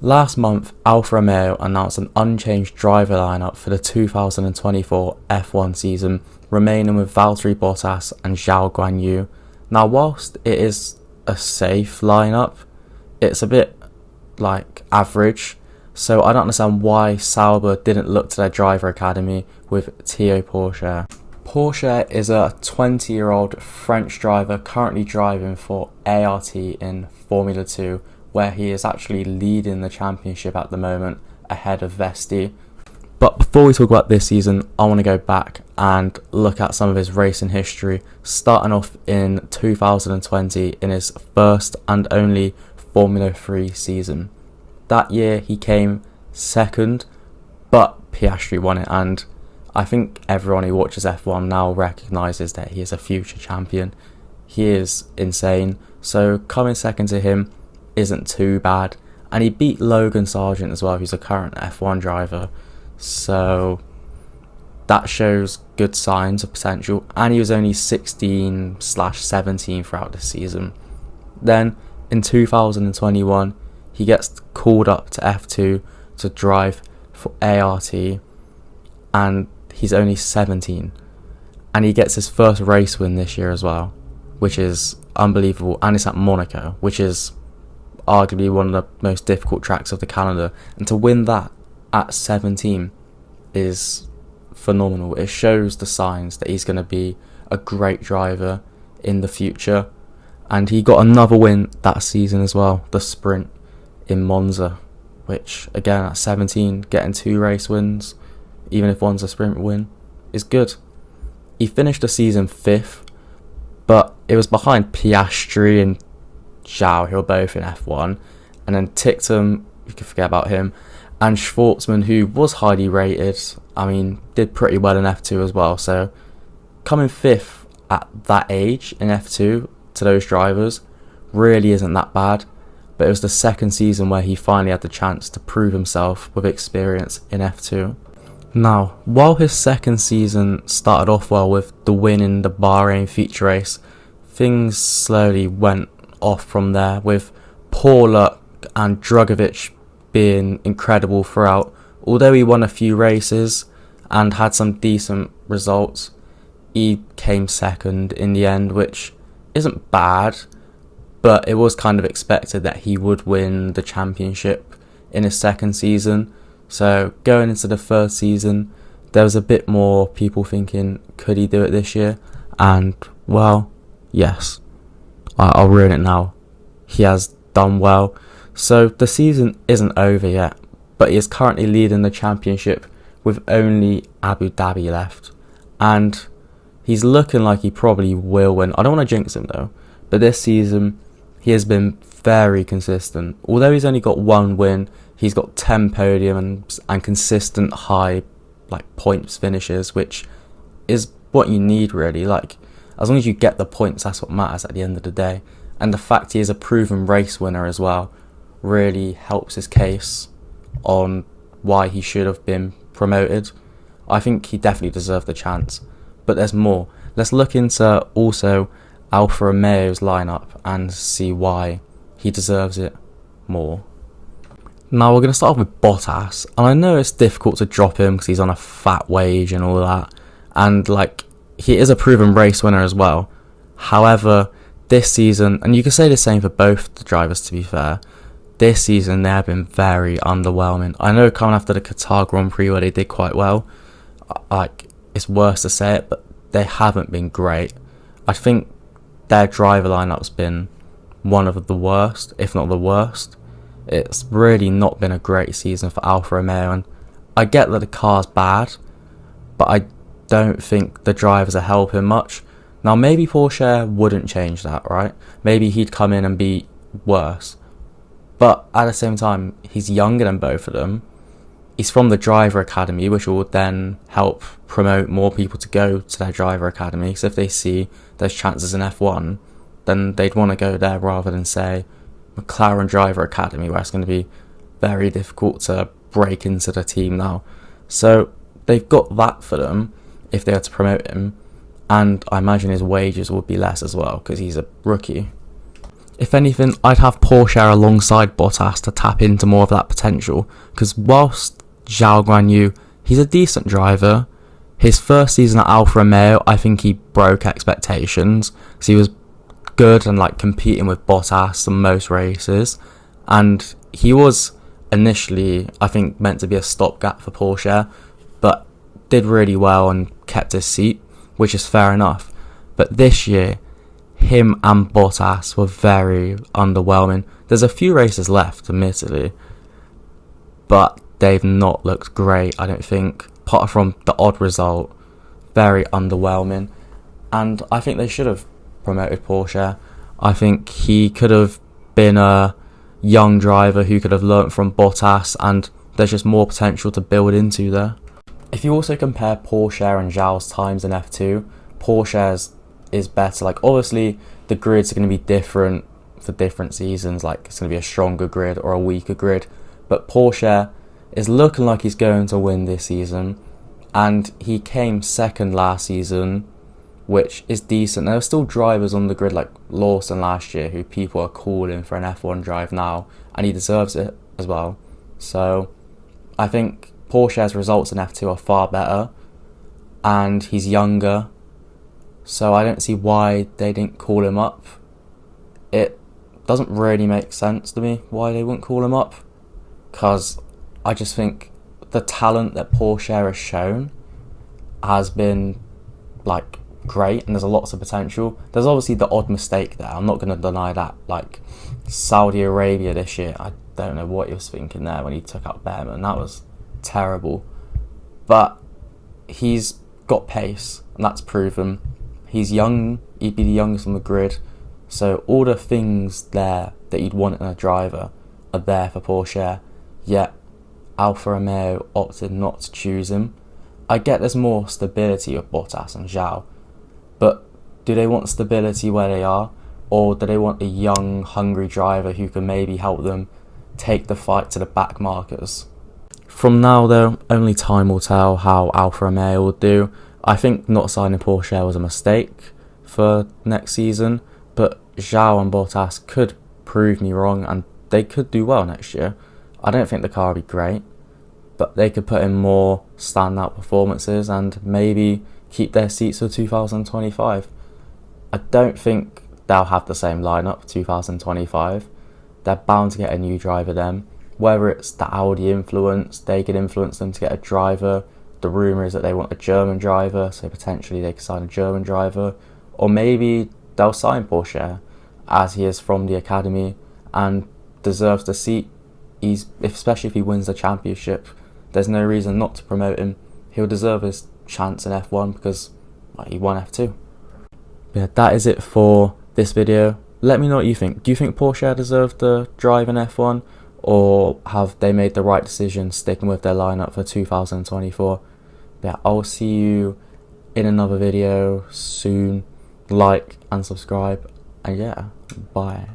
Last month, Alfa Romeo announced an unchanged driver lineup for the 2024 F1 season, remaining with Valtteri Bottas and Zhou Guanyu. Now, whilst it is a safe lineup, it's a bit average, so I don't understand why Sauber didn't look to their driver academy with Theo Pourchaire. Pourchaire is a 20-year-old French driver currently driving for ART in Formula 2, where he is actually leading the championship at the moment ahead of Vesti. But before we talk about this season, I want to go back and look at some of his racing history, starting off in 2020 in his first and only Formula 3 season. That year he came second, but Piastri won it, and I think everyone who watches F1 now recognises that he is a future champion. He is insane, so coming second to him isn't too bad, and he beat Logan Sargent as well, who's a current F1 driver, so that shows good signs of potential. And he was only 16/17 throughout the season. Then in 2021 he gets called up to F2 to drive for ART, and he's only 17, and he gets his first race win this year as well, which is unbelievable, and it's at Monaco, which is arguably one of the most difficult tracks of the calendar, and to win that at 17 is phenomenal. It shows the signs that he's going to be a great driver in the future. And he got another win that season as well, the sprint in Monza, which again at 17, getting 2 race wins, even if one's a sprint win, is good. He finished the season 5th, but it was behind Piastri and Zhou, who are both in F1, and then Ticktum, you can forget about him, and Schwartzman, who was highly rated, did pretty well in F2 as well. So coming 5th at that age in F2 to those drivers really isn't that bad, but it was the second season where he finally had the chance to prove himself with experience in F2. Now, while his second season started off well with the win in the Bahrain feature race, things slowly went off from there, with poor luck and Drugovich being incredible throughout. Although he won a few races and had some decent results, he came second in the end, which isn't bad, but it was kind of expected that he would win the championship in his second season. So going into the third season, there was a bit more people thinking, could he do it this year? And well, yes, I'll ruin it now. He has done well. So the season isn't over yet, but he is currently leading the championship with only Abu Dhabi left, and he's looking like he probably will win. I don't want to jinx him though, but this season he has been very consistent. Although he's only got 1 win, he's got 10 podiums and consistent high points finishes, which is what you need really. As long as you get the points, that's what matters at the end of the day. And the fact he is a proven race winner as well really helps his case on why he should have been promoted. I think he definitely deserved the chance, but there's more. Let's look into also Alfa Romeo's lineup and see why he deserves it more. Now we're going to start off with Bottas, and I know it's difficult to drop him because he's on a fat wage and all that, and he is a proven race winner as well. However, this season, and you can say the same for both the drivers to be fair, this season they have been very underwhelming. I know coming after the Qatar Grand Prix where they did quite well, it's worse to say it, but they haven't been great. I think their driver lineup's been one of the worst, if not the worst. It's really not been a great season for Alfa Romeo, and I get that the car's bad, but I don't think the drivers are helping much. Now maybe Pourchaire wouldn't change that, right? Maybe he'd come in and be worse. But at the same time, he's younger than both of them. He's from the driver academy, which will then help promote more people to go to their driver academy. So if they see there's chances in F1, then they'd want to go there rather than, say, McLaren driver academy, where it's going to be very difficult to break into the team now. So they've got that for them if they had to promote him. And I imagine his wages would be less as well because he's a rookie. If anything, I'd have Pourchaire alongside Bottas to tap into more of that potential, because whilst Zhao Guanyu, he's a decent driver. His first season at Alfa Romeo, I think he broke expectations, because he was good and like competing with Bottas in most races, and he was initially, I think, meant to be a stopgap for Pourchaire, but did really well and kept his seat, which is fair enough. But this year, him and Bottas were very underwhelming. There's a few races left, admittedly, but they've not looked great, I don't think, apart from the odd result. Very underwhelming, and I think they should have promoted Pourchaire. I think he could have been a young driver who could have learnt from Bottas, and there's just more potential to build into there. If you also compare Pourchaire and Zhao's times in F2, Pourchaire's is better. Like, obviously the grids are going to be different for different seasons, like it's going to be a stronger grid or a weaker grid, but Pourchaire is looking like he's going to win this season, and he came second last season, which is decent. There are still drivers on the grid like Lawson last year who people are calling for an F1 drive now, and he deserves it as well. So I think Pourchaire's results in F2 are far better, and he's younger, so I don't see why they didn't call him up. It doesn't really make sense to me why they wouldn't call him up, because I just think the talent that Pourchaire has shown has been like great, and there's lots of potential. There's obviously the odd mistake there, I'm not going to deny that, like Saudi Arabia this year. I don't know what he was thinking there when he took out Behrman. That was terrible, but he's got pace, and that's proven. He's young, he'd be the youngest on the grid, so all the things there that you'd want in a driver are there for Pourchaire, yet Alfa Romeo opted not to choose him. I get there's more stability with Bottas and Zhao, but do they want stability where they are, or do they want a young, hungry driver who can maybe help them take the fight to the back markers? From now though, only time will tell how Alfa Romeo will do. I think not signing Pourchaire was a mistake for next season, but Zhao and Bottas could prove me wrong, and they could do well next year. I don't think the car will be great, but they could put in more standout performances and maybe keep their seats for 2025. I don't think they'll have the same lineup for 2025. They're bound to get a new driver then. Whether it's the Audi influence, they could influence them to get a driver. The rumour is that they want a German driver, so potentially they could sign a German driver. Or maybe they'll sign Pourchaire, as he is from the academy and deserves the seat. Especially if he wins the championship, there's no reason not to promote him. He'll deserve his chance in F1 because he won F2. Yeah, that is it for this video. Let me know what you think. Do you think Pourchaire deserved the drive in F1, or have they made the right decision sticking with their lineup for 2024? Yeah, I'll see you in another video soon. Like and subscribe, and yeah, bye.